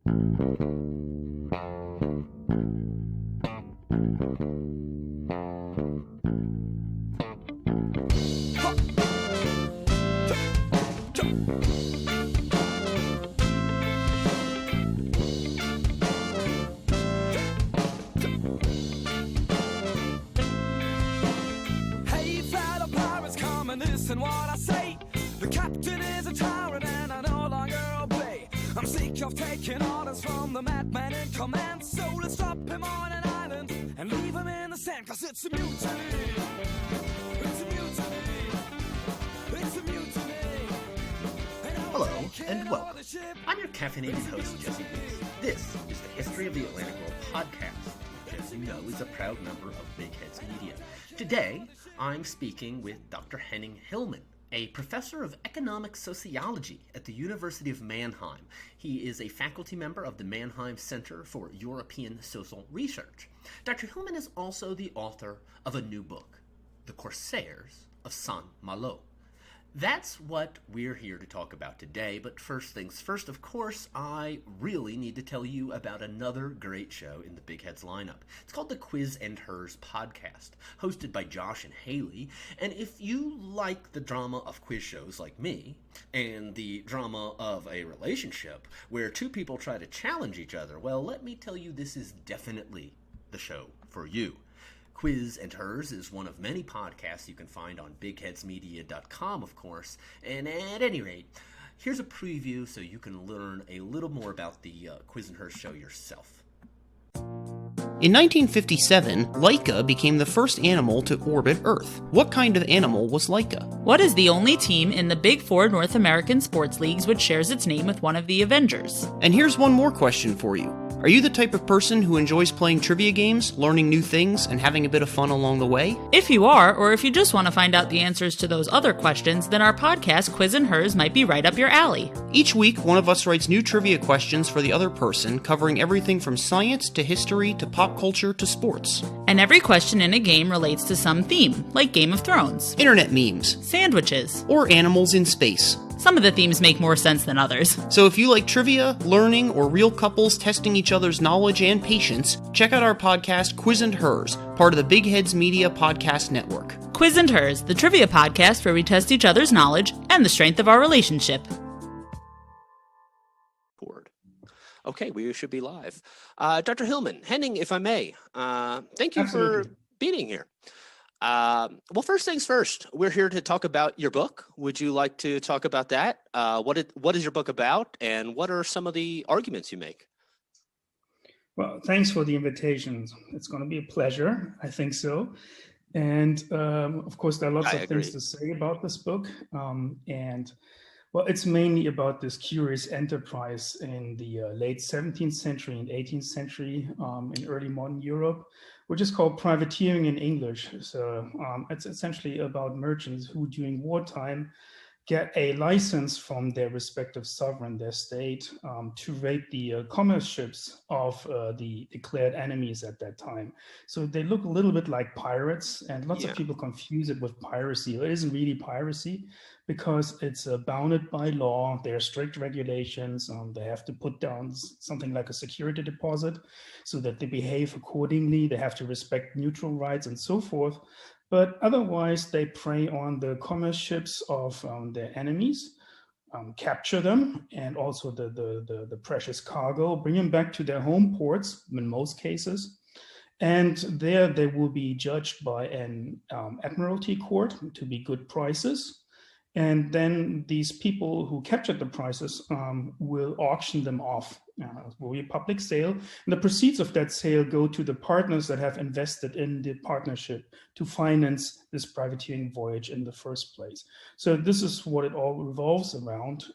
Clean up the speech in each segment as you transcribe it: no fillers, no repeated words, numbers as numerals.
Listen what I say. The captain is a tyrant and I no longer obey. I'm sick of taking orders from the madman in command. So let's drop him on an island and leave him in the sand. Cause it's a mutiny. It's a mutiny. It's a mutiny. Hello and welcome. I'm your caffeinated host, Jesse Biggs. This is the History of the Atlantic World podcast, which, as you know, is a proud member of Big Heads Media. Today, I'm speaking with Dr. Henning Hillmann, a professor of economic sociology at the University of Mannheim. He is a faculty member of the Mannheim Center for European Social Research. Dr. Hillmann is also the author of a new book, The Corsairs of Saint-Malo. That's what we're here to talk about today, but first things first, of course, I really need to tell you about another great show in the Big Heads lineup. It's called the Quiz and Hers podcast, hosted by Josh and Haley, and if you like the drama of quiz shows like me, and the drama of a relationship where two people try to challenge each other, well, let me tell you, this is definitely the show for you. Quiz and Hers is one of many podcasts you can find on bigheadsmedia.com, of course, and at any rate, here's a preview so you can learn a little more about the Quiz and Hers show yourself. In 1957, Laika became the first animal to orbit Earth. What kind of animal was Laika? What is the only team in the Big Four North American sports leagues which shares its name with one of the Avengers? And here's one more question for you. Are you the type of person who enjoys playing trivia games, learning new things, and having a bit of fun along the way? If you are, or if you just want to find out the answers to those other questions, then our podcast, Quiz and Hers, might be right up your alley. Each week, one of us writes new trivia questions for the other person, covering everything from science to history to pop culture to sports. And every question in a game relates to some theme, like Game of Thrones, internet memes, sandwiches, or animals in space. Some of the themes make more sense than others. So if you like trivia, learning, or real couples testing each other's knowledge and patience, check out our podcast, Quiz and Hers, part of the Big Heads Media Podcast Network. Quiz and Hers, the trivia podcast where we test each other's knowledge and the strength of our relationship. Okay, we should be live. Dr. Hillmann, Henning, if I may, thank you for being here. Well, first things first, we're here to talk about your book. Would you like to talk about that? What is your book about, and what are some of the arguments you make? Well, thanks for the invitation. It's going to be a pleasure. I think so. And of course, there are lots of things to say about this book. Well, it's mainly about this curious enterprise in the late 17th century and 18th century in early modern Europe, which is called privateering in English. So it's essentially about merchants who during wartime get a license from their respective sovereign, their state, to raid the commerce ships of the declared enemies at that time. So they look a little bit like pirates, and lots of people confuse it with piracy. It isn't really piracy because it's bounded by law. There are strict regulations. They have to put down something like a security deposit so that they behave accordingly. They have to respect neutral rights and so forth. But otherwise, they prey on the commerce ships of their enemies, capture them, and also the precious cargo, bring them back to their home ports in most cases. And there they will be judged by an admiralty court to be good prices. And then these people who captured the prices will auction them off. It will be a public sale. And the proceeds of that sale go to the partners that have invested in the partnership to finance this privateering voyage in the first place. So this is what it all revolves around.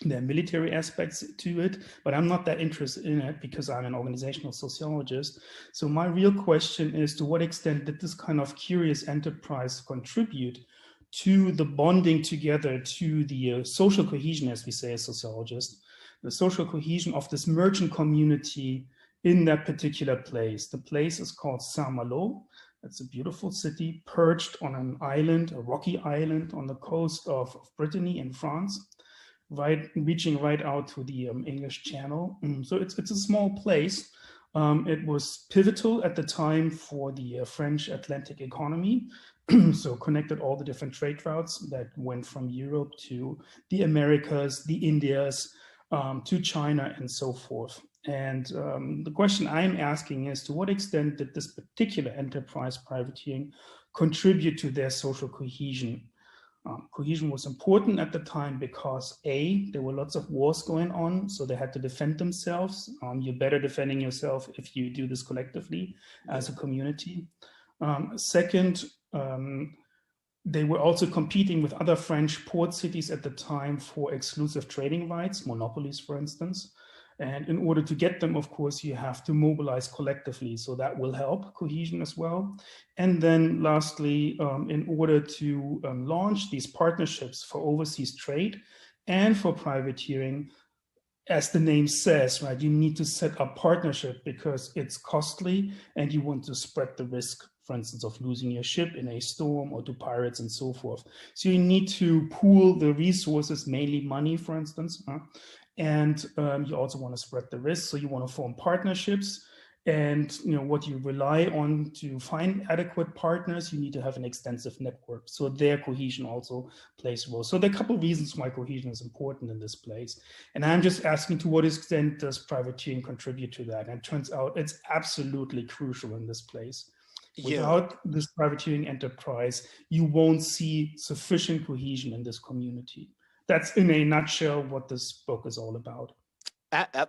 There are military aspects to it, but I'm not that interested in it because I'm an organizational sociologist. So my real question is, to what extent did this kind of curious enterprise contribute to the bonding together, to the social cohesion, as we say as sociologists, the social cohesion of this merchant community in that particular place. The place is called Saint-Malo. It's a beautiful city perched on an island, a rocky island on the coast of Brittany in France. reaching right out to the English Channel. So it's a small place. It was pivotal at the time for the French Atlantic economy. So connected all the different trade routes that went from Europe to the Americas, the Indias, to China, and so forth. And the question I'm asking is, to what extent did this particular enterprise privateering contribute to their social cohesion? Cohesion was important at the time because A, there were lots of wars going on, so they had to defend themselves. You're better defending yourself if you do this collectively as a community. Second, they were also competing with other French port cities at the time for exclusive trading rights, monopolies, for instance. And in order to get them, of course, you have to mobilize collectively. So that will help cohesion as well. And then lastly, in order to launch these partnerships for overseas trade and for privateering, as the name says, right, you need to set up partnership because it's costly and you want to spread the risk, for instance, of losing your ship in a storm or to pirates and so forth. So you need to pool the resources, mainly money, for instance, and you also want to spread the risk. So you want to form partnerships, and what you rely on to find adequate partners, you need to have an extensive network. So their cohesion also plays a role. So there are a couple of reasons why cohesion is important in this place. And I'm just asking, to what extent does privateering contribute to that? And it turns out it's absolutely crucial in this place. Without this privateering enterprise, you won't see sufficient cohesion in this community. That's in a nutshell what this book is all about.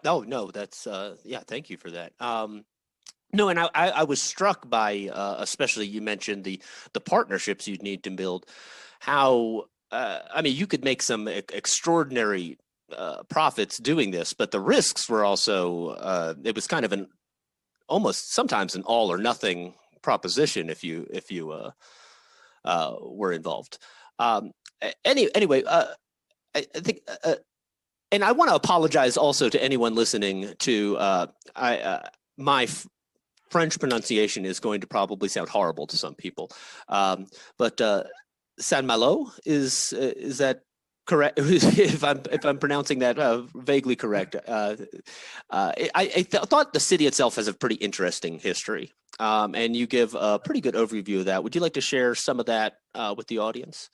No, that's thank you for that. No, and I was struck by especially you mentioned the partnerships you'd need to build. How I mean, you could make some extraordinary profits doing this, but the risks were also it was kind of an almost sometimes an all or nothing proposition if you were involved. Anyway. I think, and I want to apologize also to anyone listening to my French pronunciation is going to probably sound horrible to some people, but Saint-Malo is that correct? if I'm pronouncing that vaguely correct, I thought the city itself has a pretty interesting history, and you give a pretty good overview of that. Would you like to share some of that with the audience?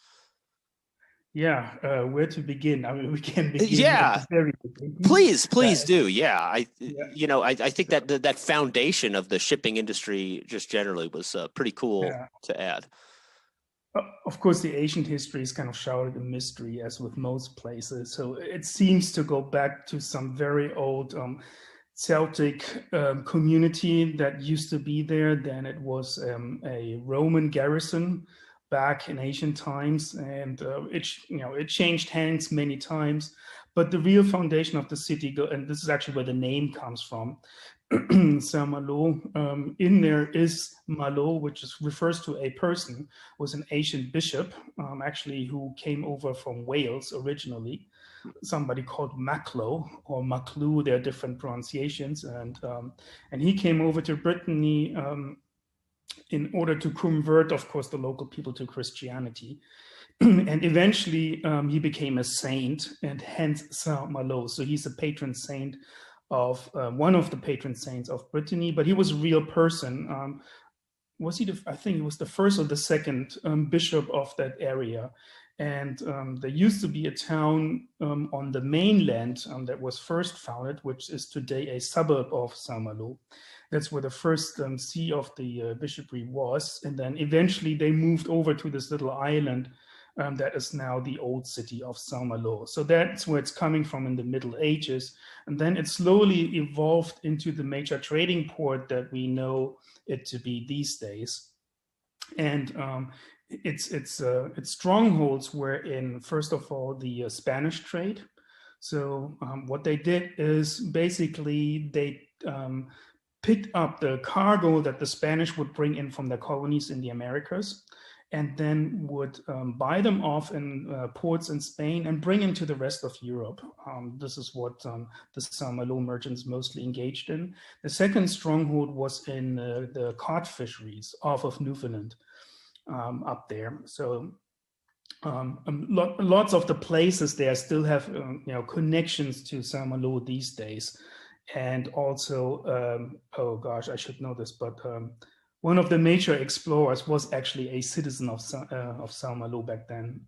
Yeah, where to begin? I mean, we can begin. Yeah, at the very beginning. please do. Yeah, I think that foundation of the shipping industry just generally was pretty cool to add. Of course, the ancient history is kind of shrouded in mystery, as with most places. So it seems to go back to some very old Celtic community that used to be there. Then it was a Roman garrison back in ancient times, and it changed hands many times, but the real foundation of the city, and this is actually where the name comes from, Saint-Malo, in there is Malo, which refers to a person, was an ancient bishop, actually, who came over from Wales originally, somebody called Maclo or Maclou. There are different pronunciations, and he came over to Brittany in order to convert, of course, the local people to Christianity. And eventually he became a saint, and hence Saint-Malo. So he's a patron saint of one of the patron saints of Brittany, but he was a real person. Was he? I think he was the first or the second bishop of that area. And there used to be a town on the mainland that was first founded, which is today a suburb of Saint-Malo. That's where the first see of the bishopry was. And then eventually they moved over to this little island that is now the old city of Saint-Malo. So that's where it's coming from in the Middle Ages. And then it slowly evolved into the major trading port that we know it to be these days. And its strongholds were in, first of all, the Spanish trade. So what they did is basically they picked up the cargo that the Spanish would bring in from their colonies in the Americas, and then would buy them off in ports in Spain and bring them to the rest of Europe. This is what the Saint-Malo merchants mostly engaged in. The second stronghold was in the cod fisheries off of Newfoundland up there. So Lots of the places there still have connections to Saint-Malo these days, and also oh gosh, I should know this, but one of the major explorers was actually a citizen of Saint-Malo back then.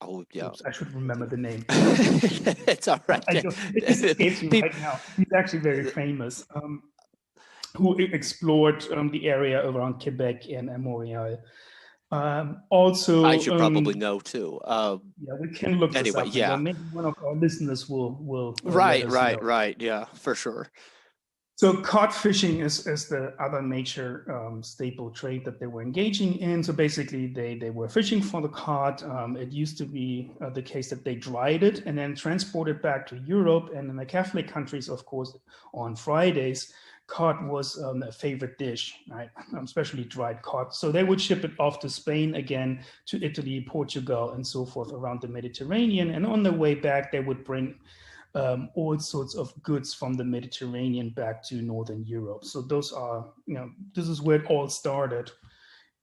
Oh yeah, oops, I should remember the name. it's all right. It just escapes me right now. He's actually very famous. Who explored the area around Quebec and Montreal. Also, I should probably know too. Yeah, we can look this anyway, up. yeah. Maybe one of our listeners will Right. know. Yeah, for sure. So cod fishing is the other major staple trade that they were engaging in. So basically, they were fishing for the cod. It used to be the case that they dried it and then transported back to Europe. And in the Catholic countries, of course, on Fridays, cod was a favorite dish, right? Especially dried cod. So they would ship it off to Spain again, to Italy, Portugal, and so forth around the Mediterranean. And on the way back, they would bring all sorts of goods from the Mediterranean back to Northern Europe. So those are, this is where it all started.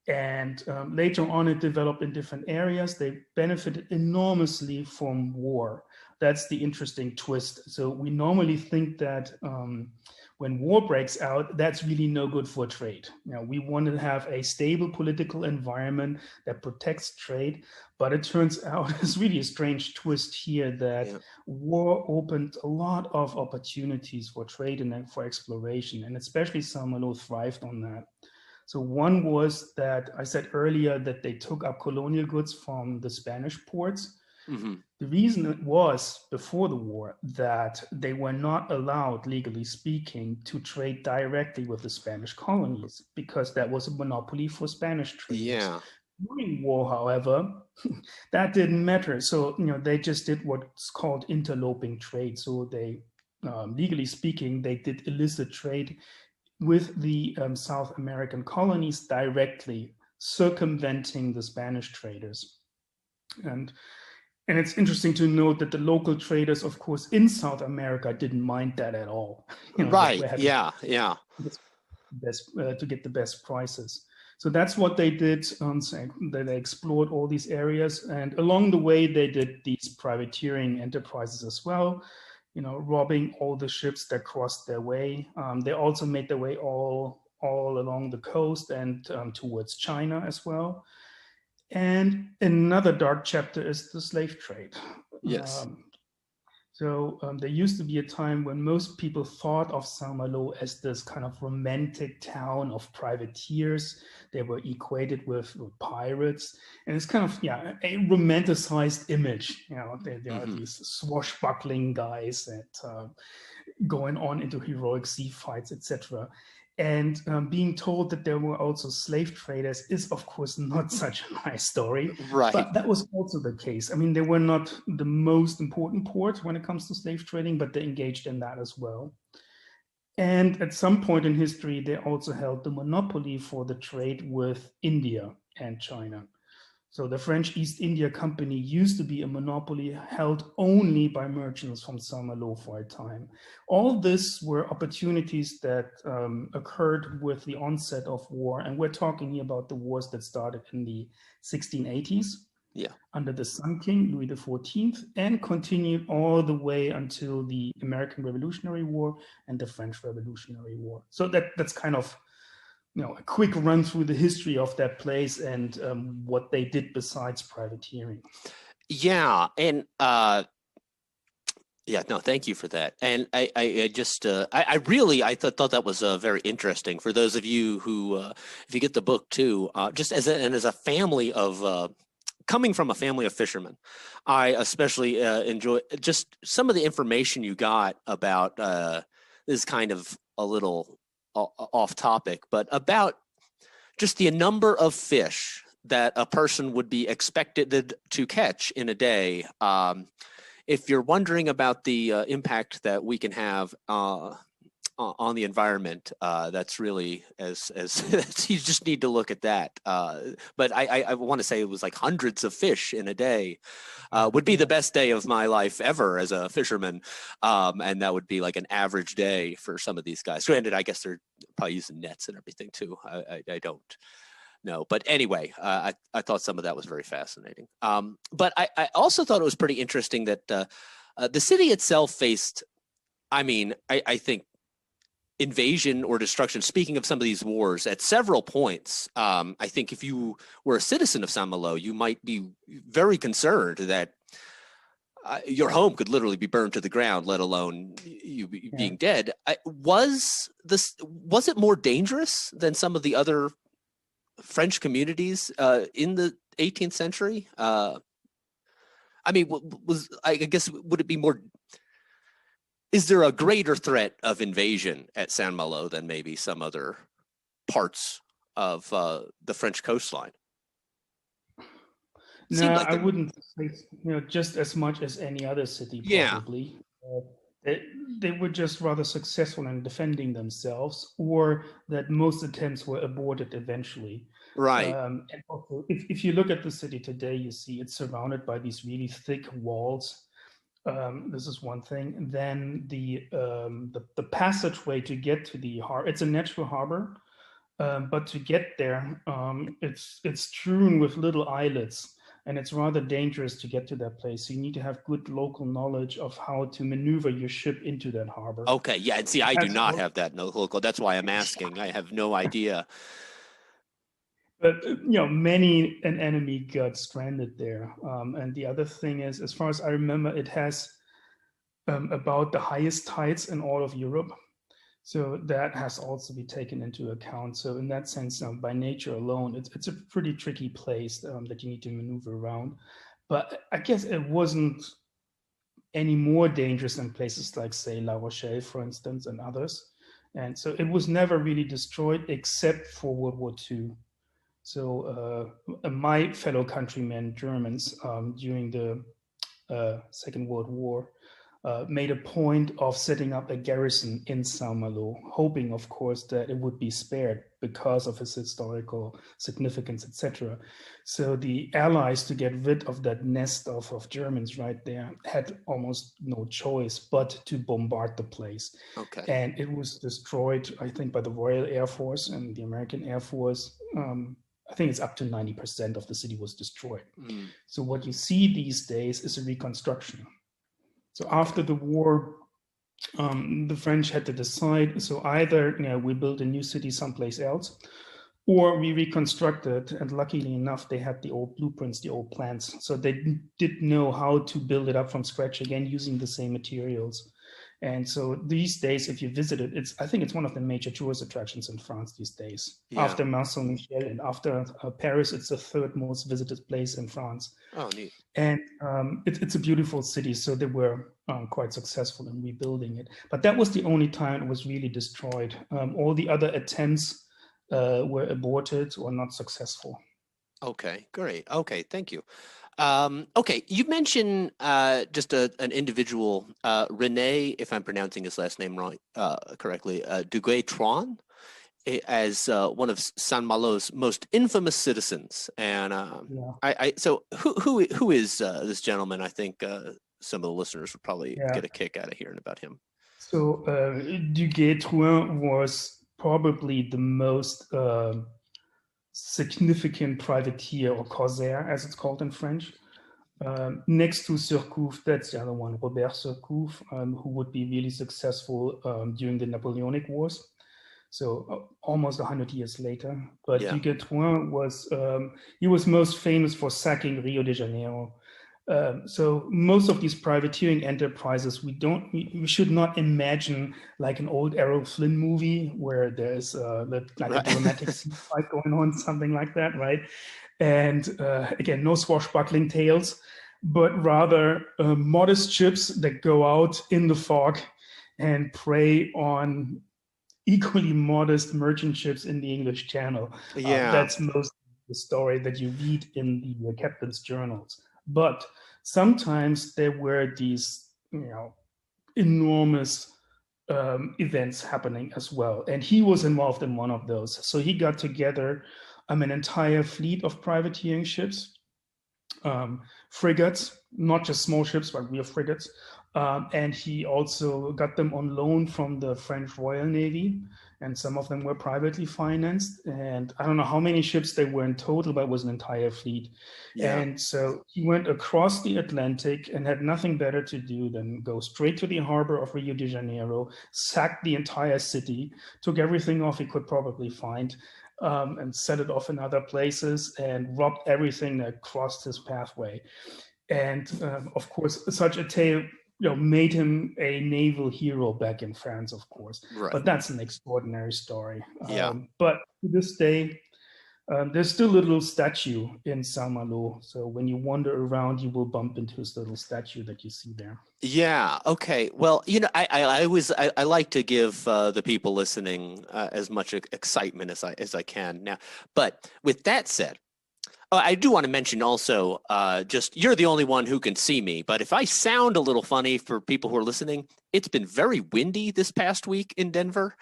And later on, it developed in different areas. They benefited enormously from war. That's the interesting twist. So we normally think that when war breaks out, that's really no good for trade. We want to have a stable political environment that protects trade, but it turns out it's really a strange twist here that war opened a lot of opportunities for trade and for exploration, and especially Saint-Malo thrived on that. So one was that I said earlier that they took up colonial goods from the Spanish ports. Mm-hmm. The reason it was before the war that they were not allowed, legally speaking, to trade directly with the Spanish colonies because that was a monopoly for Spanish traders. Yeah. During war, however, that didn't matter. So, they just did what's called interloping trade. So they, legally speaking, they did illicit trade with the South American colonies directly, circumventing the Spanish traders. And it's interesting to note that the local traders, of course, in South America didn't mind that at all. Right. Yeah. To get the best prices. So that's what they did. They explored all these areas. And along the way, they did these privateering enterprises as well, robbing all the ships that crossed their way. They also made their way all along the coast and towards China as well. And another dark chapter is the slave trade. Yes. So there used to be a time when most people thought of Saint-Malo as this kind of romantic town of privateers. They were equated with pirates. And it's kind of, a romanticized image. There are these swashbuckling guys that going on into heroic sea fights, etc. And being told that there were also slave traders is, of course, not such a nice story. Right. But that was also the case. I mean, they were not the most important port when it comes to slave trading, but they engaged in that as well. And at some point in history, they also held the monopoly for the trade with India and China. So the French East India Company used to be a monopoly held only by merchants from Saint-Malo for a time. All this were opportunities that occurred with the onset of war. And we're talking here about the wars that started in the 1680s under the Sun King, Louis XIV, and continued all the way until the American Revolutionary War and the French Revolutionary War. So that's kind of a quick run through the history of that place and what they did besides privateering. Yeah, and thank you for that. And I thought that was very interesting for those of you who, if you get the book too, just as a family of. Coming from a family of fishermen, I especially enjoy just some of the information you got about this is kind of a little off topic, but about just the number of fish that a person would be expected to catch in a day. If you're wondering about the impact that we can have on the environment, that's really as you just need to look at that. But I want to say it was like hundreds of fish in a day. Would be the best day of my life ever as a fisherman, and that would be like an average day for some of these guys. Granted, I guess they're probably using nets and everything too. I don't no. But anyway, I thought some of that was very fascinating. But I also thought it was pretty interesting that the city itself faced, I think, invasion or destruction. Speaking of some of these wars, at several points, I think if you were a citizen of Saint-Malo, you might be very concerned that your home could literally be burned to the ground, let alone you being dead. Was it more dangerous than some of the other French communities in the 18th century? I guess, would it be more? Is there a greater threat of invasion at Saint-Malo than maybe some other parts of the French coastline? No, I wouldn't say, just as much as any other city, probably. Yeah. They were just rather successful in defending themselves, or that most attempts were aborted eventually. Right. And also, if you look at the city today, you see it's surrounded by these really thick walls. This is one thing. And then the passageway to get to the harbor, it's a natural harbor, but to get there, it's strewn with little islets. And it's rather dangerous to get to that place. So you need to have good local knowledge of how to maneuver your ship into that harbor. Okay, yeah, and see, I do not have that local. That's why I'm asking. I have no idea. But many an enemy got stranded there. And the other thing is, as far as I remember, it has about the highest tides in all of Europe. So that has also to be taken into account. So in that sense, by nature alone, it's a pretty tricky place that you need to maneuver around. But I guess it wasn't any more dangerous than places like, say, La Rochelle, for instance, and others. And so it was never really destroyed except for World War II. So my fellow countrymen, Germans, during the Second World War, made a point of setting up a garrison in Saint-Malo, hoping, of course, that it would be spared because of its historical significance, etc. So the Allies, to get rid of that nest of Germans right there, had almost no choice but to bombard the place. Okay. And it was destroyed, I think, by the Royal Air Force and the American Air Force. I think it's up to 90% of the city was destroyed. Mm. So what you see these days is a reconstruction. So after the war, the French had to decide. So either we build a new city someplace else, or we reconstruct it. And luckily enough, they had the old blueprints, the old plans. So they did know how to build it up from scratch again using the same materials. And so these days, if you visit it, I think it's one of the major tourist attractions in France these days. Yeah. After Mont Saint-Michel and after Paris, it's the third most visited place in France. Oh, neat. And it's a beautiful city. So they were quite successful in rebuilding it. But that was the only time it was really destroyed. All the other attempts were aborted or not successful. Okay, great. Okay, thank you. Okay, you mentioned just an individual, René, if I'm pronouncing his last name wrong, correctly, Duguay-Tron, as one of Saint-Malo's most infamous citizens. And so who is this gentleman? I think some of the listeners would probably get a kick out of hearing about him. So Duguay-Tron was probably the most significant privateer, or Corsair, as it's called in French. Next to Surcouf, that's the other one, Robert Surcouf, who would be really successful during the Napoleonic Wars. So almost 100 years later. But Duguay-Tron was, he was most famous for sacking Rio de Janeiro. So most of these privateering enterprises, we should not imagine like an old Errol Flynn movie where there's a dramatic sea fight going on, something like that, right? And again, no swashbuckling tales, but rather modest ships that go out in the fog and prey on equally modest merchant ships in the English Channel. That's most of the story that you read in the captain's journals. But sometimes there were these, enormous events happening as well. And he was involved in one of those. So he got together an entire fleet of privateering ships, frigates, not just small ships, but real frigates, And he also got them on loan from the French Royal Navy, and some of them were privately financed. And I don't know how many ships they were in total, but it was an entire fleet. Yeah. And so he went across the Atlantic and had nothing better to do than go straight to the harbor of Rio de Janeiro, sacked the entire city, took everything off he could probably find, and set it off in other places, and robbed everything that crossed his pathway. And of course, such a tale made him a naval hero back in France, of course. Right. But that's an extraordinary story. Yeah. But to this day, there's still a little statue in Saint-Malo. So when you wander around, you will bump into his little statue that you see there. Yeah. Okay. Well, I like to give the people listening as much excitement as I can now. But with that said, I do want to mention also, just you're the only one who can see me, but if I sound a little funny for people who are listening, it's been very windy this past week in Denver,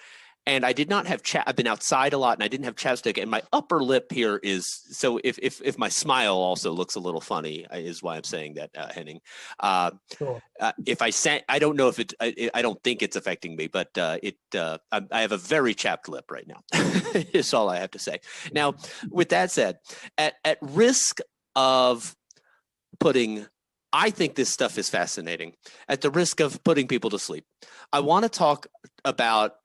and I did not have I've been outside a lot, and I didn't have chapstick, and my upper lip here is so. If my smile also looks a little funny, is why I'm saying that, Henning. Sure. If I say, I don't know if I don't think it's affecting me, but I have a very chapped lip right now. Is all I have to say. Now, with that said, at risk of putting, I think this stuff is fascinating. At the risk of putting people to sleep, I want to talk about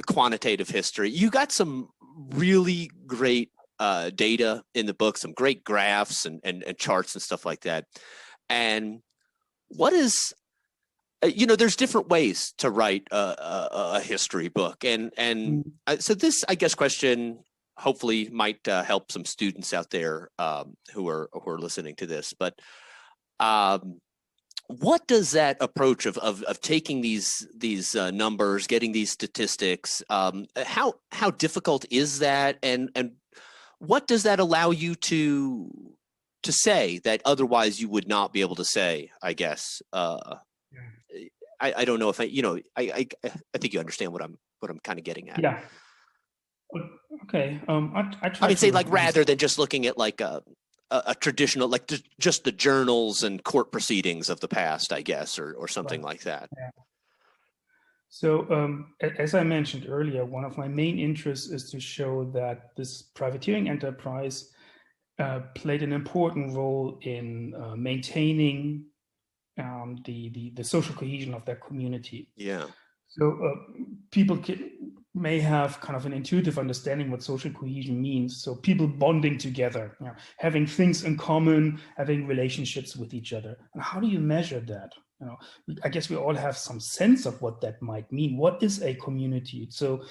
quantitative history. You got some really great data in the book, some great graphs and charts and stuff like that. And what is, there's different ways to write a history book. And so this, I guess, question hopefully might help some students out there who are listening to this. But what does that approach of taking these numbers, getting these statistics, how difficult is that, and what does that allow you to say that otherwise you would not be able to say? I guess I don't know if I think you understand what I'm kind of getting at. Yeah. Okay. I mean, say like rather than just looking at like a traditional, like just the journals and court proceedings of the past, I guess, or something like that. Yeah. So as I mentioned earlier, one of my main interests is to show that this privateering enterprise played an important role in maintaining the social cohesion of their community. Yeah. So people may have kind of an intuitive understanding what social cohesion means. So people bonding together, having things in common, having relationships with each other. And how do you measure that? I guess we all have some sense of what that might mean. What is a community? So,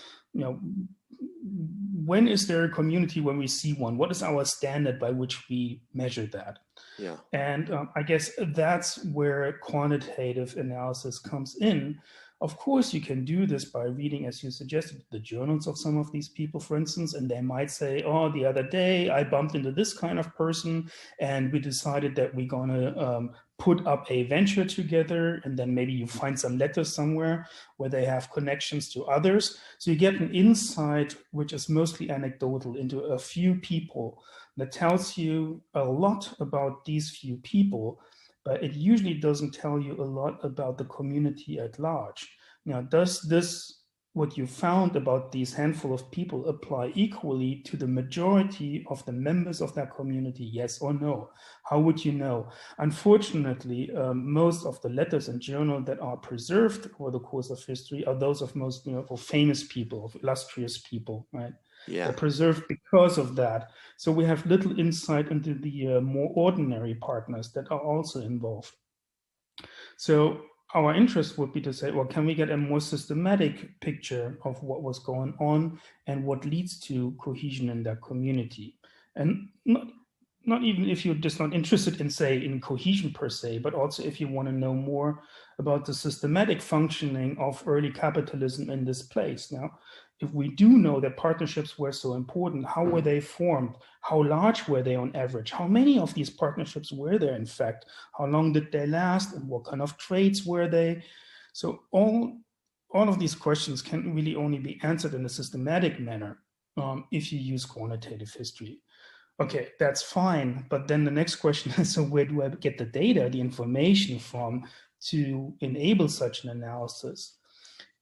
when is there a community when we see one? What is our standard by which we measure that? Yeah. And I guess that's where quantitative analysis comes in. Of course, you can do this by reading, as you suggested, the journals of some of these people, for instance, and they might say, oh, the other day I bumped into this kind of person and we decided that we're going to put up a venture together. And then maybe you find some letters somewhere where they have connections to others. So you get an insight, which is mostly anecdotal, into a few people that tells you a lot about these few people. But it usually doesn't tell you a lot about the community at large. Now, does this, what you found about these handful of people, apply equally to the majority of the members of that community? Yes or no? How would you know? Unfortunately, most of the letters and journals that are preserved over the course of history are those of most of famous people, of illustrious people, right? Yeah. They're preserved because of that. So we have little insight into the more ordinary partners that are also involved. So our interest would be to say, well, can we get a more systematic picture of what was going on and what leads to cohesion in that community? And not even if you're just not interested in, say, in cohesion per se, but also if you want to know more about the systematic functioning of early capitalism in this place. Now, if we do know that partnerships were so important, how were they formed? How large were they on average? How many of these partnerships were there, in fact? How long did they last? And what kind of trades were they? So all of these questions can really only be answered in a systematic manner if you use quantitative history. Okay, that's fine. But then the next question is, so where do I get the data, the information from to enable such an analysis.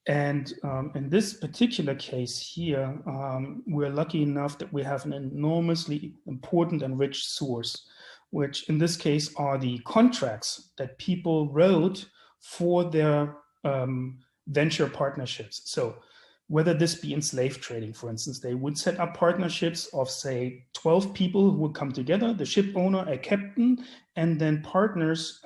And in this particular case here, we're lucky enough that we have an enormously important and rich source, which in this case are the contracts that people wrote for their venture partnerships. So whether this be in slave trading, for instance, they would set up partnerships of, say, 12 people who would come together, the ship owner, a captain, and then partners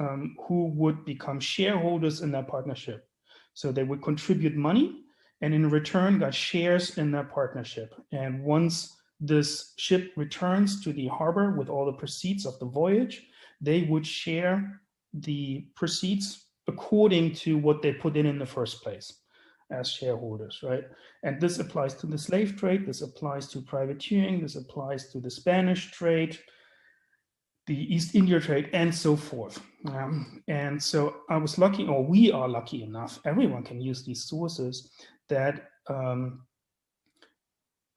who would become shareholders in that partnership. So they would contribute money and in return got shares in that partnership. And once this ship returns to the harbor with all the proceeds of the voyage, they would share the proceeds according to what they put in the first place as shareholders, right? And this applies to the slave trade, this applies to privateering, this applies to the Spanish trade, the East India trade, and so forth. And so I was lucky, or we are lucky enough, everyone can use these sources, that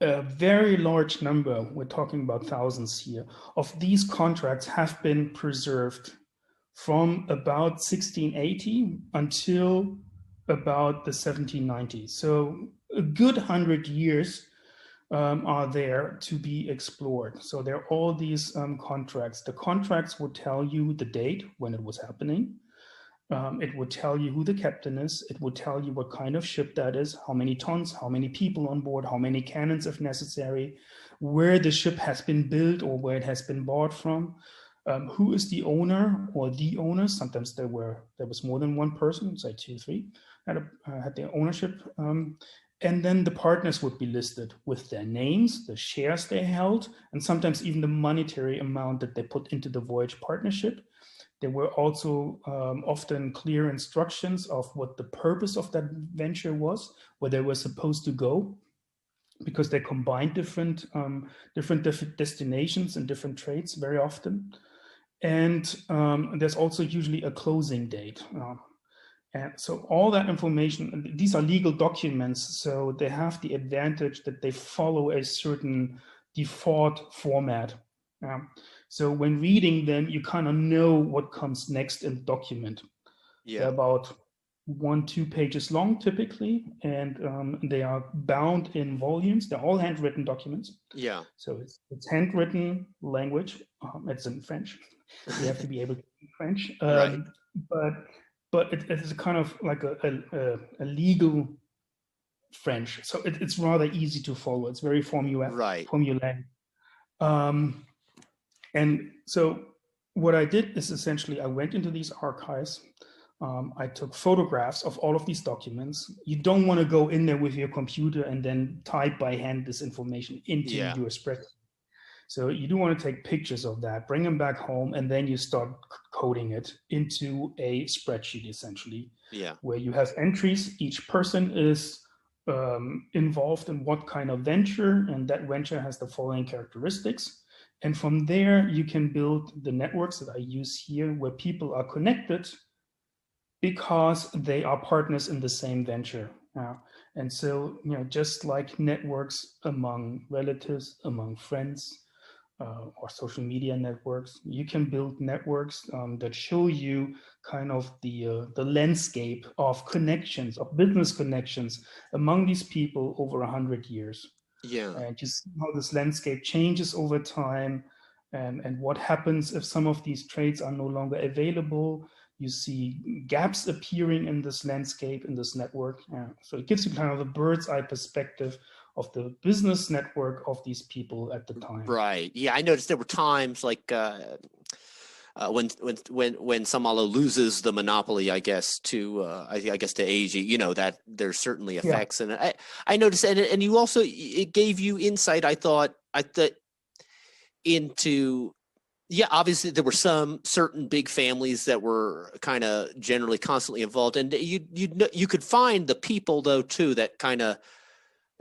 a very large number, we're talking about thousands here, of these contracts have been preserved from about 1680 until about the 1790s. So a good 100 years are there to be explored. So there are all these contracts. The contracts would tell you the date when it was happening. It would tell you who the captain is. It would tell you what kind of ship that is, how many tons, how many people on board, how many cannons if necessary, where the ship has been built or where it has been bought from, who is the owner or the owners. Sometimes there was more than one person, say 2, 3, had their ownership. And then the partners would be listed with their names, the shares they held, and sometimes even the monetary amount that they put into the voyage partnership. There were also often clear instructions of what the purpose of that venture was, where they were supposed to go, because they combined different destinations and different trades very often. And there's also usually a closing date. And so all that information, these are legal documents, so they have the advantage that they follow a certain default format. So when reading them, you kind of know what comes next in the document. Yeah. They're about 1-2 pages long typically, and they are bound in volumes. They're all handwritten documents. Yeah. So it's handwritten language. It's in French. You have to be able to speak French. Right. But it is kind of like a legal French. So it's rather easy to follow. It's very formulaic. And so what I did is essentially I went into these archives. I took photographs of all of these documents. You don't want to go in there with your computer and then type by hand this information into your spreadsheet. So you do want to take pictures of that, bring them back home, and then you start coding it into a spreadsheet, essentially, where you have entries. Each person is involved in what kind of venture, and that venture has the following characteristics. And from there, you can build the networks that I use here, where people are connected because they are partners in the same venture. And so, just like networks among relatives, among friends, or social media networks, you can build networks that show you kind of the landscape of connections, of business connections among these people over 100 years. Yeah. And you see how this landscape changes over time, and what happens if some of these trades are no longer available. You see gaps appearing in this landscape, in this network. So it gives you kind of a bird's eye perspective of the business network of these people at the time. Right. Yeah, I noticed there were times like when Saint-Malo loses the monopoly, I guess to AG, that there's certainly effects, and I noticed, and you also, it gave you insight. I thought into. Yeah, obviously there were some certain big families that were kind of generally constantly involved, and you could find the people though too that kind of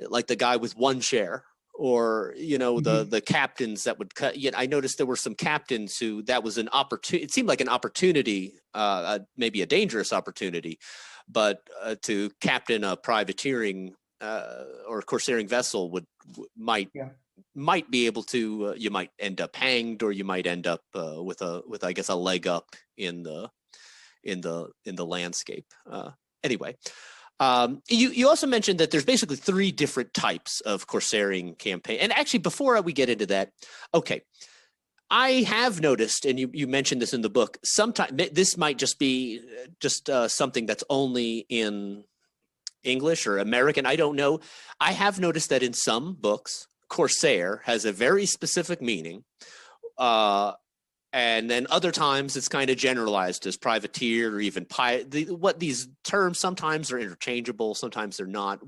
like the guy with one share, or the captains that would cut. I noticed there were some captains who that was an opportunity. It seemed like an opportunity, maybe a dangerous opportunity, but to captain a privateering or Corsairing vessel might be able to, you might end up hanged, or you might end up with I guess a leg up in the in the landscape. Anyway, you also mentioned that there's basically 3 different types of Corsairing campaign. And actually, before we get into that, okay, I have noticed, and you mentioned this in the book, sometimes this might just be something that's only in English or American, I don't know. I have noticed that in some books, Corsair has a very specific meaning. And then other times it's kind of generalized as privateer or even what these terms sometimes are interchangeable, sometimes they're not.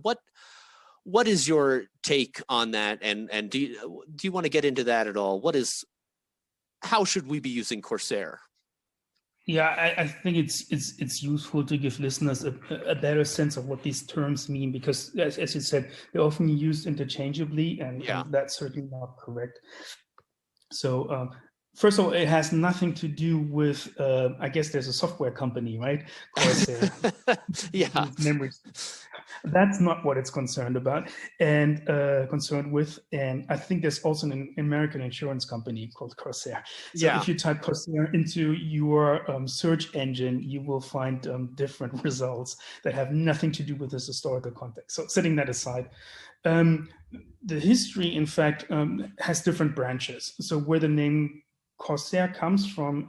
What is your take on that? And do you want to get into that at all? How should we be using Corsair? Yeah, I think it's useful to give listeners a better sense of what these terms mean, because as you said, they're often used interchangeably, and that's certainly not correct. So first of all, it has nothing to do with, I guess there's a software company, right? Corsair. Yeah. Memories. That's not what it's concerned about and concerned with. And I think there's also an American insurance company called Corsair. So if you type Corsair into your search engine, you will find different results that have nothing to do with this historical context. So setting that aside, the history, in fact, has different branches. So where the name Corsair comes from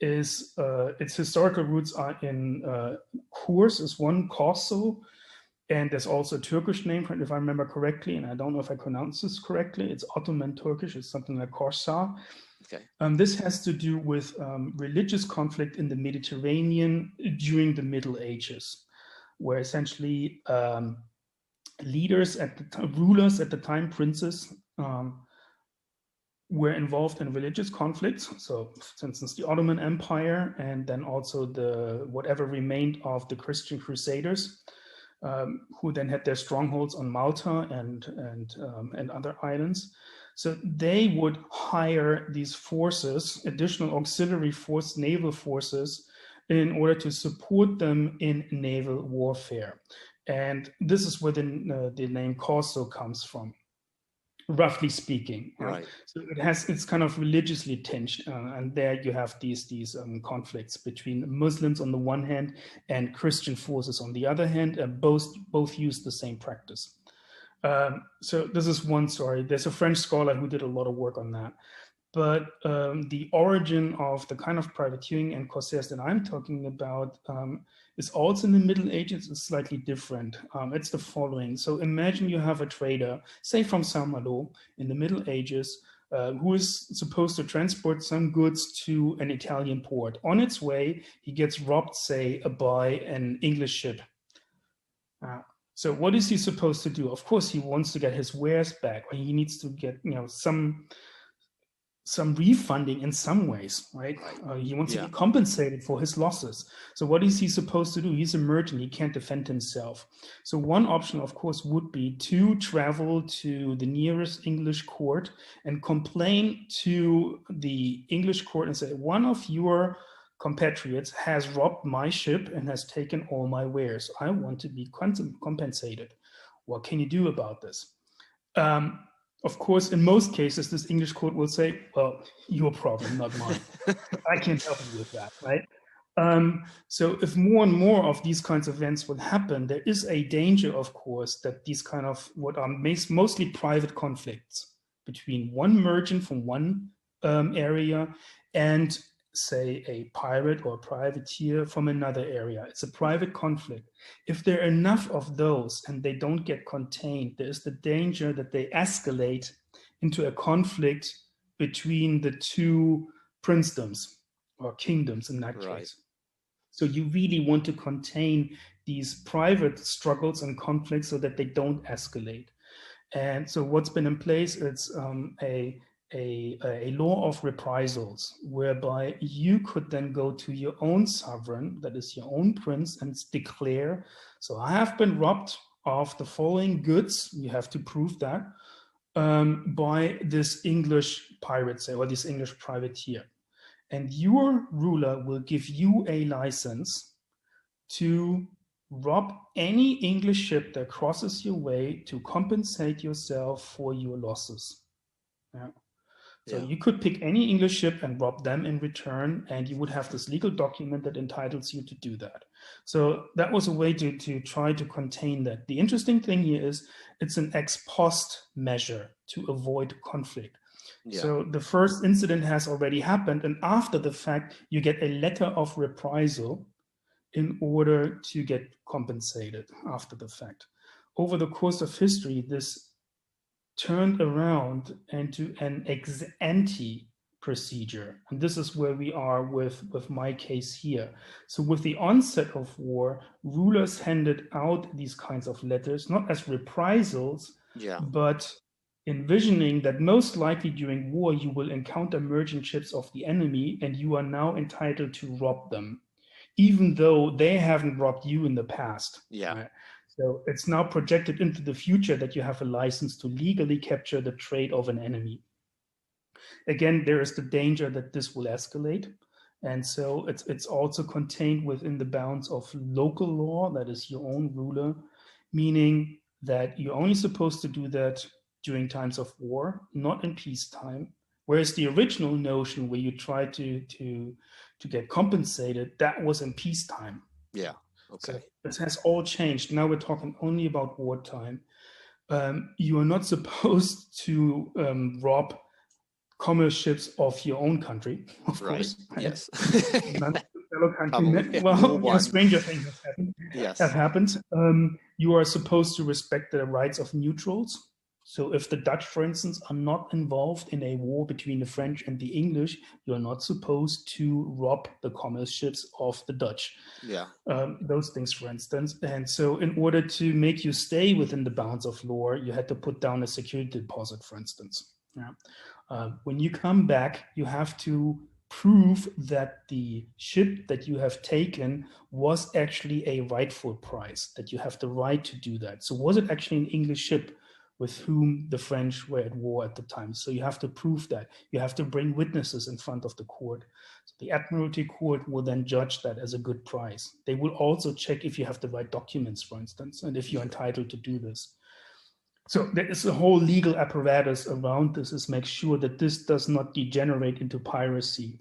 is its historical roots are in Kurs is one, Corso, and there's also a Turkish name, if I remember correctly, and I don't know if I pronounce this correctly. It's Ottoman Turkish. It's something like Corsairs. Okay. This has to do with religious conflict in the Mediterranean during the Middle Ages, where essentially rulers at the time, princes, were involved in religious conflicts. So, for instance, the Ottoman Empire, and then also whatever remained of the Christian Crusaders, who then had their strongholds on Malta and other islands. So they would hire these forces, additional auxiliary force, naval forces, in order to support them in naval warfare. And this is where the name Corso comes from, roughly speaking. Right. So it's kind of religiously tinged, and there you have these conflicts between Muslims on the one hand and Christian forces on the other hand, and both use the same practice. So this is one story. There's a French scholar who did a lot of work on that. But the origin of the kind of privateering and corsairs that I'm talking about is also in the Middle Ages. It's slightly different. It's the following. So imagine you have a trader, say from Saint-Malo in the Middle Ages, who is supposed to transport some goods to an Italian port. On its way, he gets robbed, say, by an English ship. So what is he supposed to do? Of course, he wants to get his wares back, or he needs to get some refunding in some ways, right? He wants to be compensated for his losses. So what is he supposed to do? He's a merchant. He can't defend himself. So one option, of course, would be to travel to the nearest English court and complain to the English court and say, one of your compatriots has robbed my ship and has taken all my wares. I want to be compensated. What can you do about this? Of course, in most cases, this English court will say, well, your problem, not mine. I can't help you with that, right? So if more and more of these kinds of events will happen, there is a danger, of course, that these kind of what are mostly private conflicts between one merchant from one area and, say, a pirate or a privateer from another area. It's a private conflict. If there are enough of those and they don't get contained, there is the danger that they escalate into a conflict between the two princedoms or kingdoms in that case. So you really want to contain these private struggles and conflicts so that they don't escalate. And so what's been in place, it's a law of reprisals, whereby you could then go to your own sovereign, that is your own prince, and declare, so I have been robbed of the following goods, you have to prove that, by this English pirate, say, or this English privateer. And your ruler will give you a license to rob any English ship that crosses your way to compensate yourself for your losses. Yeah. So Yeah. you could pick any English ship and rob them in return, and you would have this legal document that entitles you to do that. So that was a way to try to contain that. The interesting thing here is it's an ex post measure to avoid conflict. Yeah. So the first incident has already happened, and after the fact, you get a letter of reprisal in order to get compensated after the fact. Over the course of history, this turned around into an ex ante procedure. And this is where we are with my case here. So with the onset of war, rulers handed out these kinds of letters, not as reprisals, Yeah. but envisioning that most likely during war you will encounter merchant ships of the enemy and you are now entitled to rob them, even though they haven't robbed you in the past. Yeah. Right? So it's now projected into the future that you have a license to legally capture the trade of an enemy. Again, there is the danger that this will escalate. And so it's also contained within the bounds of local law, that is your own ruler, meaning that you're only supposed to do that during times of war, not in peacetime. Whereas the original notion where you try to get compensated, that was in peacetime. Yeah. Okay. So this has all changed. Now we're talking only about wartime. You are not supposed to rob commerce ships of your own country, of course. Right? Yes. Fellow countrymen. Well, stranger things have happened. You are supposed to respect the rights of neutrals. So if the Dutch, for instance, are not involved in a war between the French and the English, you're not supposed to rob the commerce ships of the Dutch. Yeah. Those things, for instance. And so in order to make you stay within the bounds of law, you had to put down a security deposit, for instance. Yeah. When you come back, you have to prove that the ship that you have taken was actually a rightful price, that you have the right to do that. So was it actually an English ship with whom the French were at war at the time? So you have to prove that. You have to bring witnesses in front of the court. So the Admiralty Court will then judge that as a good price. They will also check if you have the right documents, for instance, and if you're entitled to do this. So there is a whole legal apparatus around this, is make sure that this does not degenerate into piracy.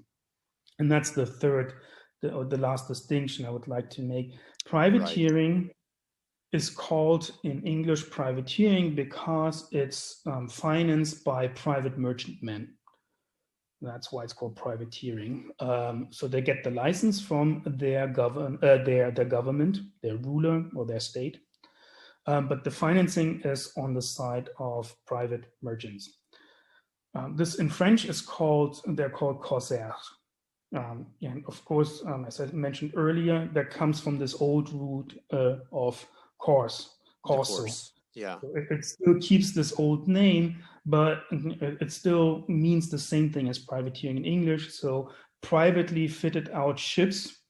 And that's the third, the last distinction I would like to make. Privateering is called in English privateering because it's financed by private merchantmen. That's why it's called privateering. So they get the license from their government, their ruler or their state. But the financing is on the side of private merchants. This in French is they're called Corsairs. And of course, as I mentioned earlier, that comes from this old root of corso. Yeah. So it still keeps this old name, but it still means the same thing as privateering in English. So privately fitted out ships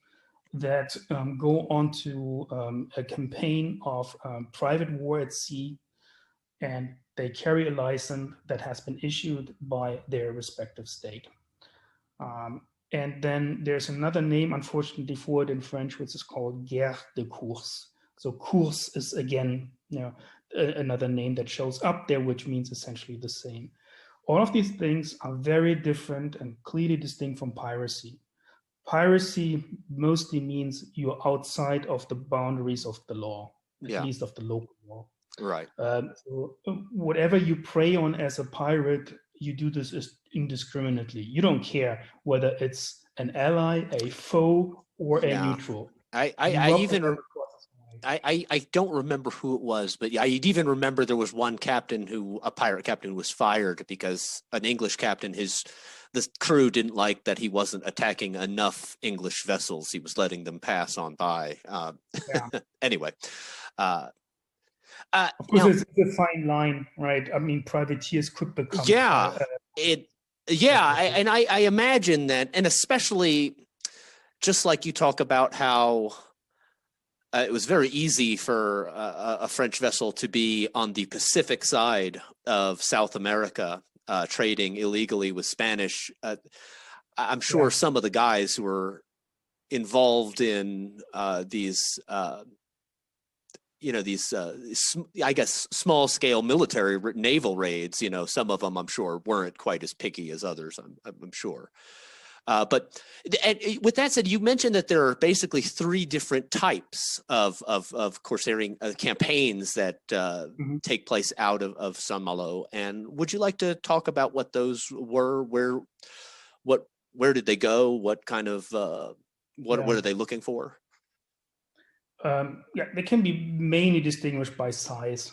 that go on to a campaign of private war at sea, and they carry a license that has been issued by their respective state. And then there's another name, unfortunately, for it in French, which is called guerre de course. So course is, again, another name that shows up there, which means essentially the same. All of these things are very different and clearly distinct from piracy. Piracy mostly means you're outside of the boundaries of the law, at least of the local law. Right. So whatever you prey on as a pirate, you do this indiscriminately. You don't care whether it's an ally, a foe, or a neutral. I don't remember who it was, but I even remember there was one captain a pirate captain who was fired because an English captain, the crew didn't like that he wasn't attacking enough English vessels. He was letting them pass on by. Anyway. Of course, it's a fine line, right? I mean, privateers could become. I imagine that, and especially just like you talk about how it was very easy for a French vessel to be on the Pacific side of South America, trading illegally with Spanish. I'm sure some of the guys who were involved in these these, I guess, small scale military naval raids. Some of them I'm sure weren't quite as picky as others. I'm sure. But with that said, you mentioned that there are basically 3 different types of Corsairing campaigns that take place out of Saint-Malo. And would you like to talk about what those were? Where did they go? What kind of what are they looking for? They can be mainly distinguished by size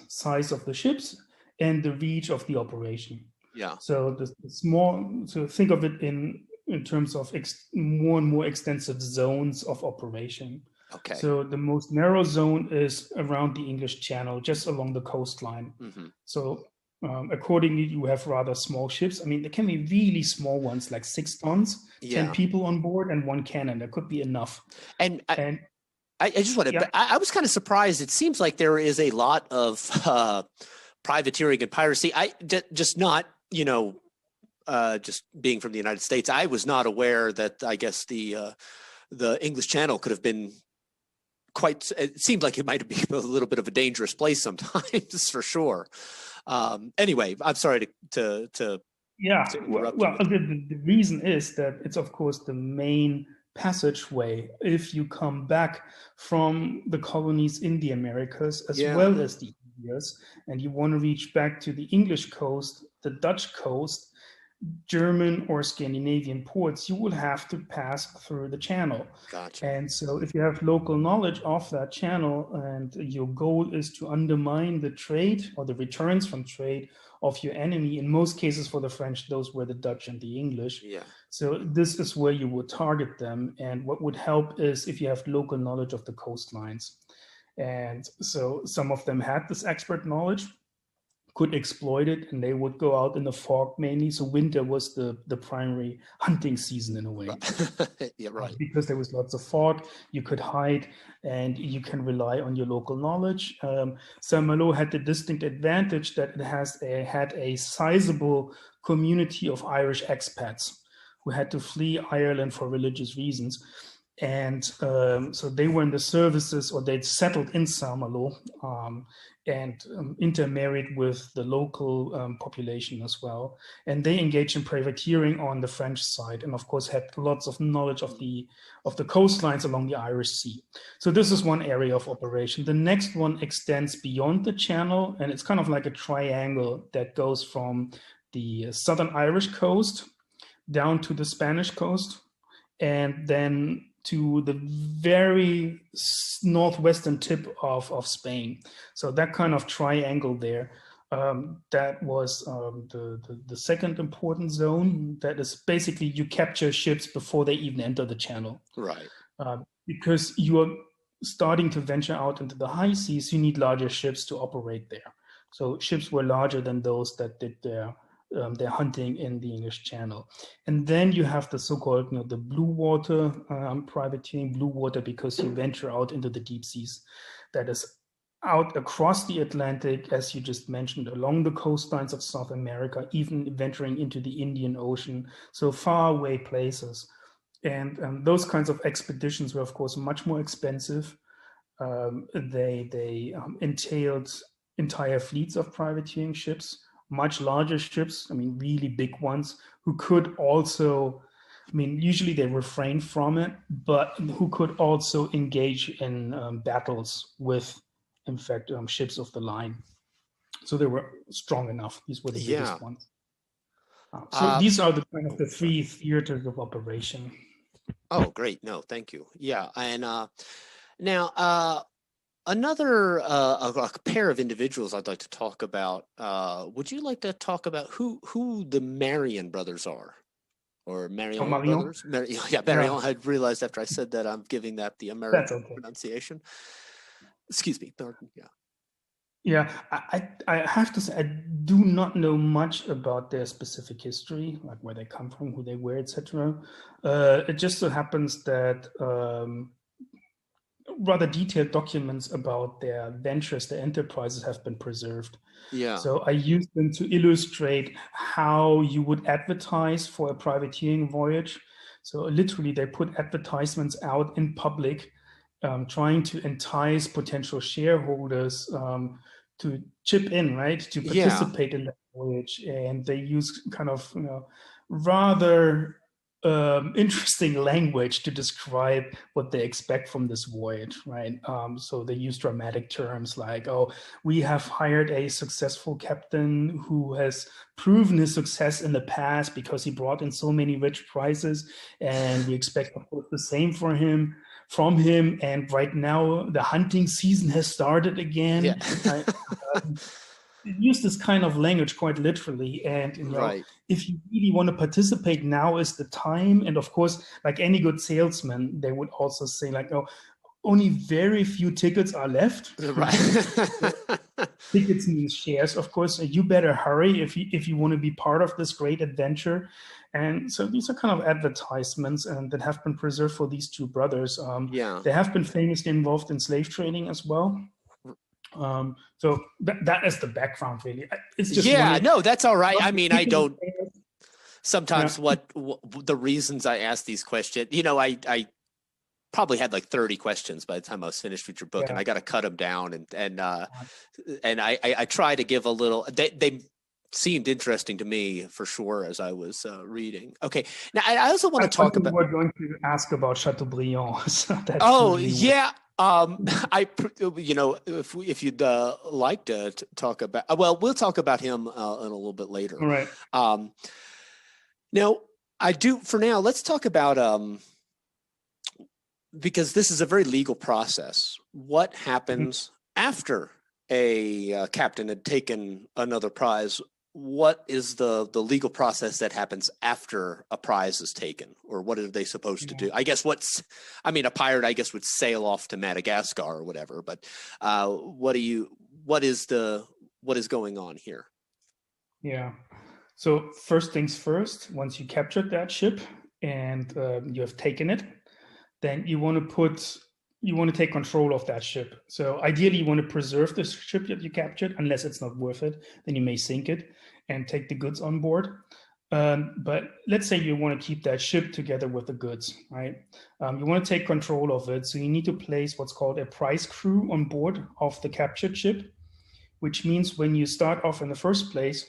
of the ships and the reach of the operation. Yeah. So the small. So think of it in terms of more and more extensive zones of operation. Okay. So the most narrow zone is around the English Channel, just along the coastline. So accordingly, you have rather small ships. I mean, there can be really small ones, like 6 tons, 10 people on board, and 1 cannon. That could be enough. And I just want to. I was kind of surprised. It seems like there is a lot of privateering and piracy. Just not, just being from the United States, I was not aware that I guess the English Channel could have been quite. It seemed like it might be a little bit of a dangerous place sometimes, for sure. Anyway, I'm sorry to interrupt you. The reason is that it's of course the main passageway if you come back from the colonies in the Americas as well as the Indias, and you want to reach back to the English coast, the Dutch coast, German or Scandinavian ports, you will have to pass through the channel. Gotcha. And so if you have local knowledge of that channel and your goal is to undermine the trade or the returns from trade of your enemy, in most cases for the French, those were the Dutch and the English. Yeah. So this is where you would target them. And what would help is if you have local knowledge of the coastlines. And so some of them had this expert knowledge, could exploit it, and they would go out in the fog mainly. So winter was the primary hunting season in a way. Yeah, right. Because there was lots of fog, you could hide, and you can rely on your local knowledge. Saint-Malo had the distinct advantage that it had a sizable community of Irish expats who had to flee Ireland for religious reasons. And so they were in the services, or they'd settled in Saint-Malo and intermarried with the local population as well. And they engaged in privateering on the French side, and of course had lots of knowledge of the coastlines along the Irish Sea. So this is one area of operation. The next one extends beyond the channel, and it's kind of like a triangle that goes from the southern Irish coast down to the Spanish coast, and then to the very northwestern tip of Spain. So that kind of triangle there, that was the second important zone. That is basically you capture ships before they even enter the channel. Right. Because you are starting to venture out into the high seas, you need larger ships to operate there. So ships were larger than those that did their hunting in the English Channel. And then you have the so-called, the blue water privateering, blue water because you venture out into the deep seas. That is out across the Atlantic, as you just mentioned, along the coastlines of South America, even venturing into the Indian Ocean, so far away places. And those kinds of expeditions were, of course, much more expensive. They entailed entire fleets of privateering ships, much larger ships, really big ones, who could also, usually they refrain from it, but who could also engage in battles with, in fact, ships of the line. So they were strong enough. These were the biggest ones. So these are the kind of the 3 theaters of operation. Oh, great. No, thank you. Yeah. And now, another a pair of individuals I'd like to talk about. Would you like to talk about who the Marion brothers are, or Marion brothers? Marion. I realized after I said that I'm giving that the American pronunciation. Excuse me. Pardon. Yeah. Yeah, I have to say I do not know much about their specific history, like where they come from, who they were, etc. It just so happens that rather detailed documents about their ventures, their enterprises have been preserved. Yeah. So I used them to illustrate how you would advertise for a privateering voyage. So literally they put advertisements out in public, trying to entice potential shareholders to chip in, right, to participate in that voyage, and they use kind of rather interesting language to describe what they expect from this voyage, right? So they use dramatic terms like, "Oh, we have hired a successful captain who has proven his success in the past because he brought in so many rich prizes, and we expect the same from him. And right now, the hunting season has started again." Yeah. Use this kind of language quite literally, and Right. if you really want to participate, now is the time. And of course, like any good salesman, they would also say like, "Oh, only very few tickets are left." Right. Tickets means shares, of course. You better hurry if you want to be part of this great adventure. And so these are kind of advertisements and that have been preserved for these two brothers. They have been famously involved in slave trading as well. So that is the background, really. It's just no, that's all right. I mean, I don't sometimes what the reasons I ask these questions, I probably had like 30 questions by the time I was finished with your book, and I got to cut them down and I try to give a little, they seemed interesting to me for sure as I was reading. Okay. Now I also want to talk about, we're going to ask about Chateaubriand. So that's if you'd like to talk about, we'll talk about him in a little bit later. All right. Now for now, let's talk about, because this is a very legal process. What happens after a captain had taken another prize? What is the legal process that happens after a prize is taken, or what are they supposed to do? I guess a pirate, I guess, would sail off to Madagascar or whatever, but what is going on here? Yeah. So first things first, once you captured that ship and you have taken it, then you want to take control of that ship. So ideally, you want to preserve the ship that you captured, unless it's not worth it. Then you may sink it and take the goods on board. But let's say you want to keep that ship together with the goods, right? You want to take control of it. So you need to place what's called a prize crew on board of the captured ship, which means when you start off in the first place,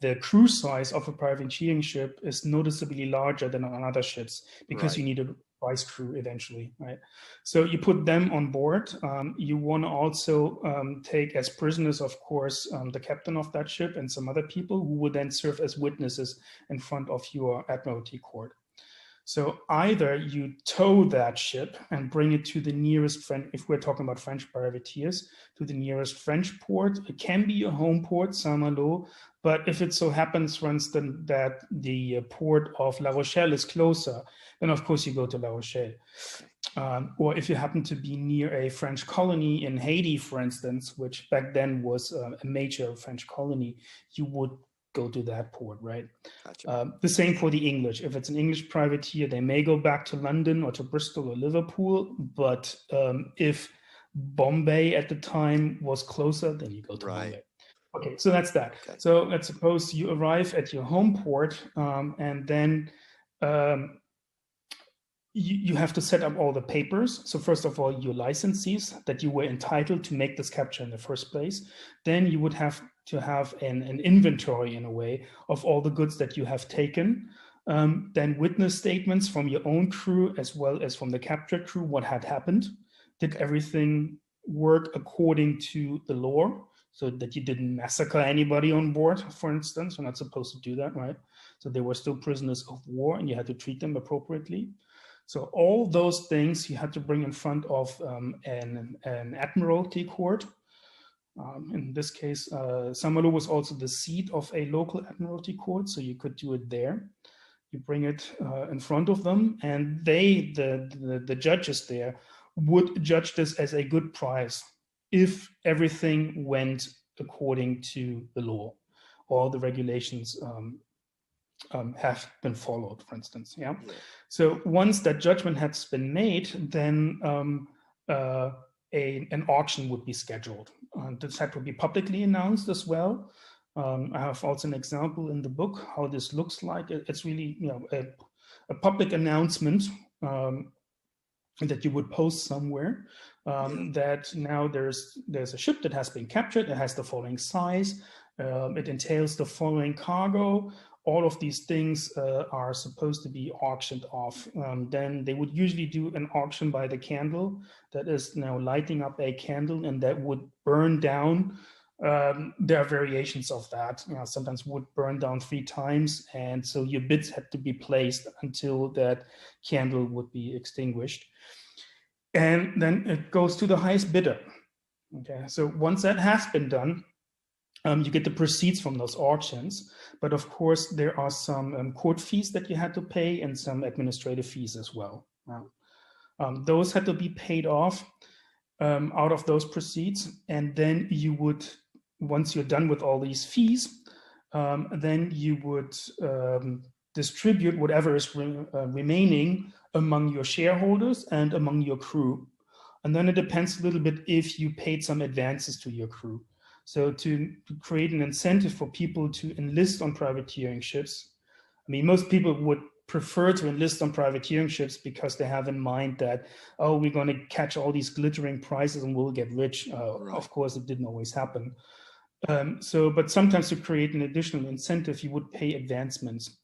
the crew size of a privateering ship is noticeably larger than on other ships because you need a prize crew eventually, right? So you put them on board. You want to also take as prisoners, of course, the captain of that ship and some other people who would then serve as witnesses in front of your admiralty court. So either you tow that ship and bring it to the nearest French, if we're talking about French privateers, to the nearest French port. It can be your home port, Saint-Malo, but if it so happens, for instance, that the port of La Rochelle is closer, then of course you go to La Rochelle. Or if you happen to be near a French colony in Haiti, for instance, which back then was a major French colony, you would go to that port, right? Gotcha. The same for the English. If it's an English privateer, they may go back to London or to Bristol or Liverpool. But if Bombay at the time was closer, then you go to Bombay. Okay, so that's that. Okay. So let's suppose you arrive at your home port, and then you have to set up all the papers. So first of all, your licenses that you were entitled to make this capture in the first place. Then you would have to have an inventory, in a way, of all the goods that you have taken. Then witness statements from your own crew as well as from the captured crew, what had happened. Did everything work according to the law, so that you didn't massacre anybody on board, for instance? You're not supposed to do that, right? So they were still prisoners of war and you had to treat them appropriately. So all those things you had to bring in front of an admiralty court. In this case, Saint-Malo was also the seat of a local admiralty court, so you could do it there. You bring it in front of them, and they, the judges there, would judge this as a good prize if everything went according to the law, or the regulations have been followed, for instance. Yeah. So once that judgment has been made, then an auction would be scheduled. This had to be publicly announced as well. I have also an example in the book how this looks like. It's really, a public announcement that you would post somewhere. That now there's a ship that has been captured. It has the following size. It entails the following cargo. All of these things are supposed to be auctioned off. Then they would usually do an auction by the candle. That is now lighting up a candle, and that would burn down. There are variations of that. Sometimes would burn down 3 times, and so your bids had to be placed until that candle would be extinguished. And then it goes to the highest bidder. Okay, so once that has been done, you get the proceeds from those auctions. But of course, there are some court fees that you had to pay and some administrative fees as well. Those had to be paid off out of those proceeds. And then you would, once you're done with all these fees, then you would distribute whatever is remaining among your shareholders and among your crew. And then it depends a little bit if you paid some advances to your crew. So to create an incentive for people to enlist on privateering ships, I mean, most people would prefer to enlist on privateering ships because they have in mind that, oh, we're going to catch all these glittering prizes and we'll get rich. Right. Of course, it didn't always happen. But sometimes to create an additional incentive, you would pay advancements.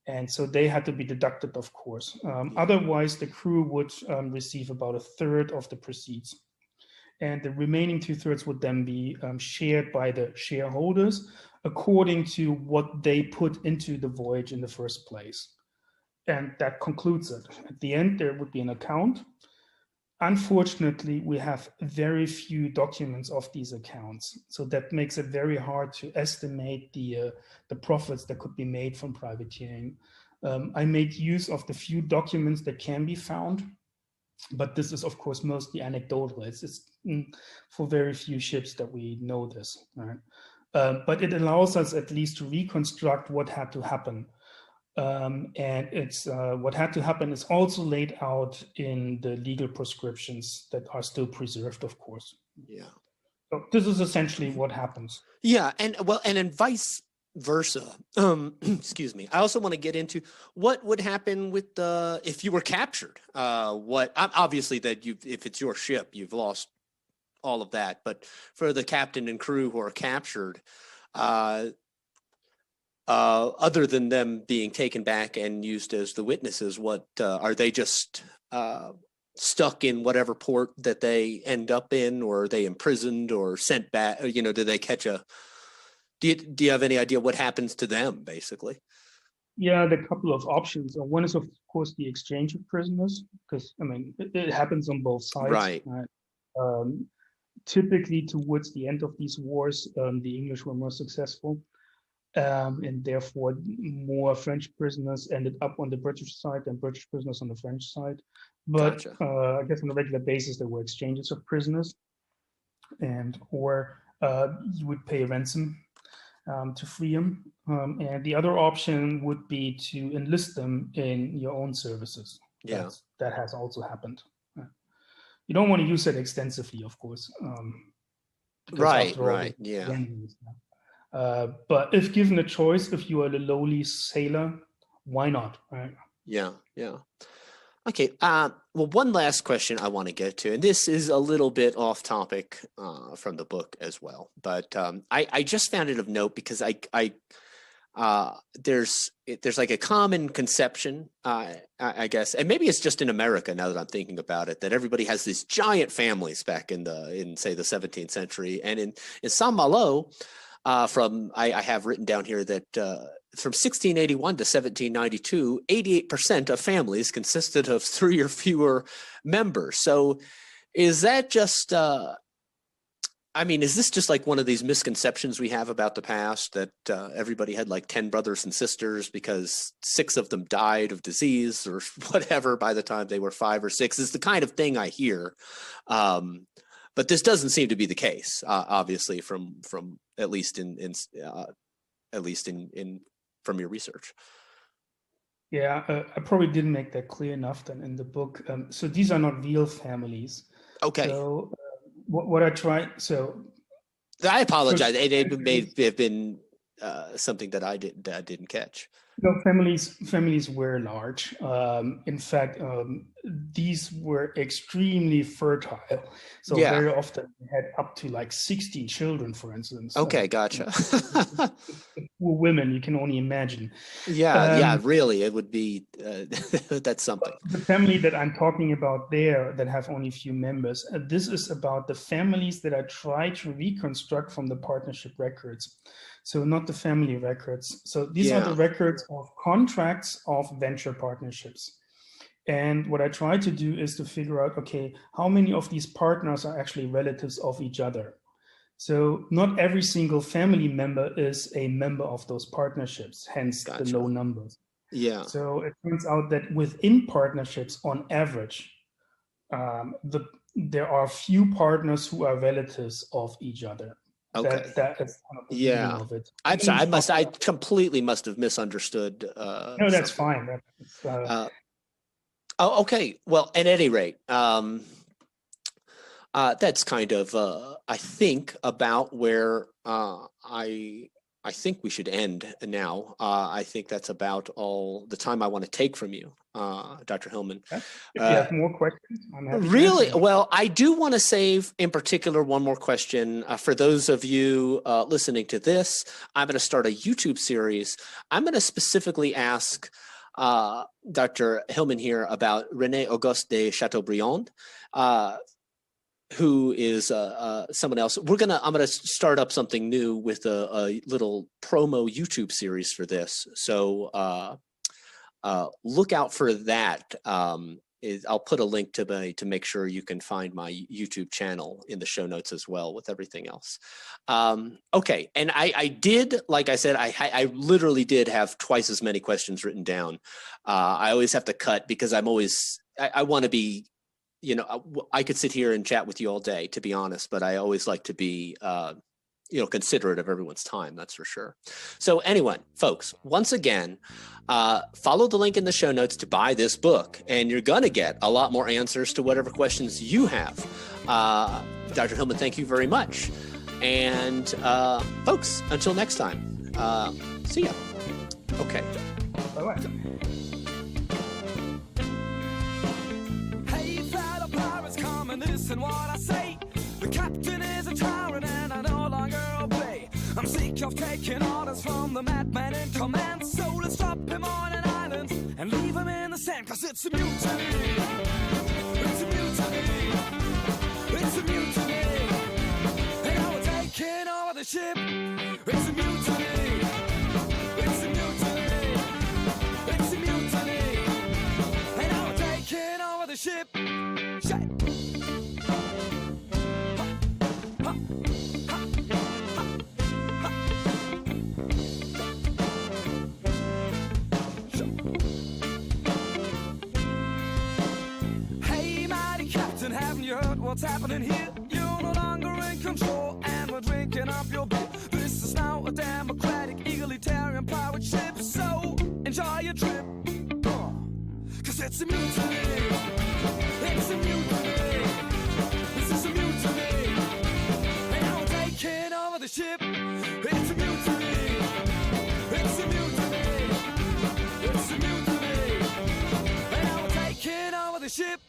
And so they had to be deducted, of course. Otherwise, the crew would receive about 1/3 of the proceeds. And the remaining 2/3 would then be shared by the shareholders according to what they put into the voyage in the first place. And that concludes it. At the end, there would be an account. Unfortunately, we have very few documents of these accounts. So that makes it very hard to estimate the profits that could be made from privateering. I made use of the few documents that can be found, but this is, of course, mostly anecdotal. It's for very few ships that we know this, right? But it allows us at least to reconstruct what had to happen. And it's what had to happen is also laid out in the legal prescriptions that are still preserved, of course. Yeah. So this is essentially what happens. Yeah, and then vice versa. Excuse me. I also want to get into what would happen with if you were captured. What obviously that if it's your ship, you've lost all of that. But for the captain and crew who are captured, other than them being taken back and used as the witnesses, what are they just stuck in whatever port that they end up in, or are they imprisoned or sent back? Do they catch do you have any idea what happens to them, basically? Yeah, there are a couple of options. One is, of course, the exchange of prisoners, because, I mean, it happens on both sides. Right. Typically, towards the end of these wars, the English were more successful. And therefore more French prisoners ended up on the British side than British prisoners on the French side. But Gotcha. I guess on a regular basis, there were exchanges of prisoners, or you would pay a ransom to free them. And the other option would be to enlist them in your own services. Yeah. That has also happened. You don't want to use it extensively, of course. Right, yeah. But if given a choice, if you are a lowly sailor, why not, right? Yeah. Okay, well, one last question I want to get to, and this is a little bit off topic from the book as well, but I just found it of note because there's like a common conception, I guess, and maybe it's just in America now that I'm thinking about it, that everybody has these giant families back in say the 17th century, and in Saint-Malo, I have written down here that from 1681 to 1792, 88% of families consisted of 3 or fewer members. So is that just, is this just like one of these misconceptions we have about the past, that everybody had like 10 brothers and sisters because 6 of them died of disease or whatever by the time they were 5 or 6? It's the kind of thing I hear. But this doesn't seem to be the case, obviously, from at least from your research. Yeah, I probably didn't make that clear enough then in the book. So these are not real families. Okay. So what I tried. So I apologize. It may have been something that I didn't catch. No, families were large. In fact, these were extremely fertile. So very often we had up to like 60 children, for instance. Okay, gotcha. Poor women, you can only imagine. Really, it would be, that's something. The family that I'm talking about there that have only a few members, this is about the families that I try to reconstruct from the partnership records. So not the family records. So these are the records of contracts of venture partnerships. And what I try to do is to figure out, okay, how many of these partners are actually relatives of each other? So not every single family member is a member of those partnerships, hence the low numbers. Yeah. So it turns out that within partnerships, on average, there are few partners who are relatives of each other. Okay. That is kind of the meaning of it. I'm sorry. I completely must have misunderstood. No, that's fine. Okay. Well, at any rate, that's kind of, I think, about where I think we should end now. I think that's about all the time I want to take from you, Dr. Hillmann. If you have more questions, I'm happy to really? answer. Well, I do want to save, in particular, one more question. For those of you listening to this, I'm going to start a YouTube series. I'm going to specifically ask Dr. Hillmann here about René Auguste de Chateaubriand, who is someone else. I'm gonna start up something new with a little promo YouTube series for this. So look out for that. I'll put a link to make sure you can find my YouTube channel in the show notes as well with everything else. Okay, and I did, like I said, I literally did have twice as many questions written down. I always have to cut because I want to be, I could sit here and chat with you all day, to be honest, but I always like to be, considerate of everyone's time, that's for sure. So anyway, folks, once again, follow the link in the show notes to buy this book, and you're going to get a lot more answers to whatever questions you have. Dr. Hillmann, thank you very much. And folks, until next time, see ya. Okay. Bye-bye. Listen what I say. The captain is a tyrant and I no longer obey. I'm sick of taking orders from the madman in command. So let's drop him on an island and leave him in the sand. Cause it's a mutiny. It's a mutiny. It's a mutiny. And now we're taking over the ship. It's a mutiny. It's a mutiny. It's a mutiny. And now we're taking over the ship. What's happening here? You're no longer in control, and we're drinking up your beer. This is now a democratic, egalitarian pirate ship. So enjoy your trip, cause it's a mutiny. It's a mutiny. This is a mutiny. And now we're taking over the ship. It's a mutiny. It's a mutiny. It's a mutiny. And now we're taking over the ship.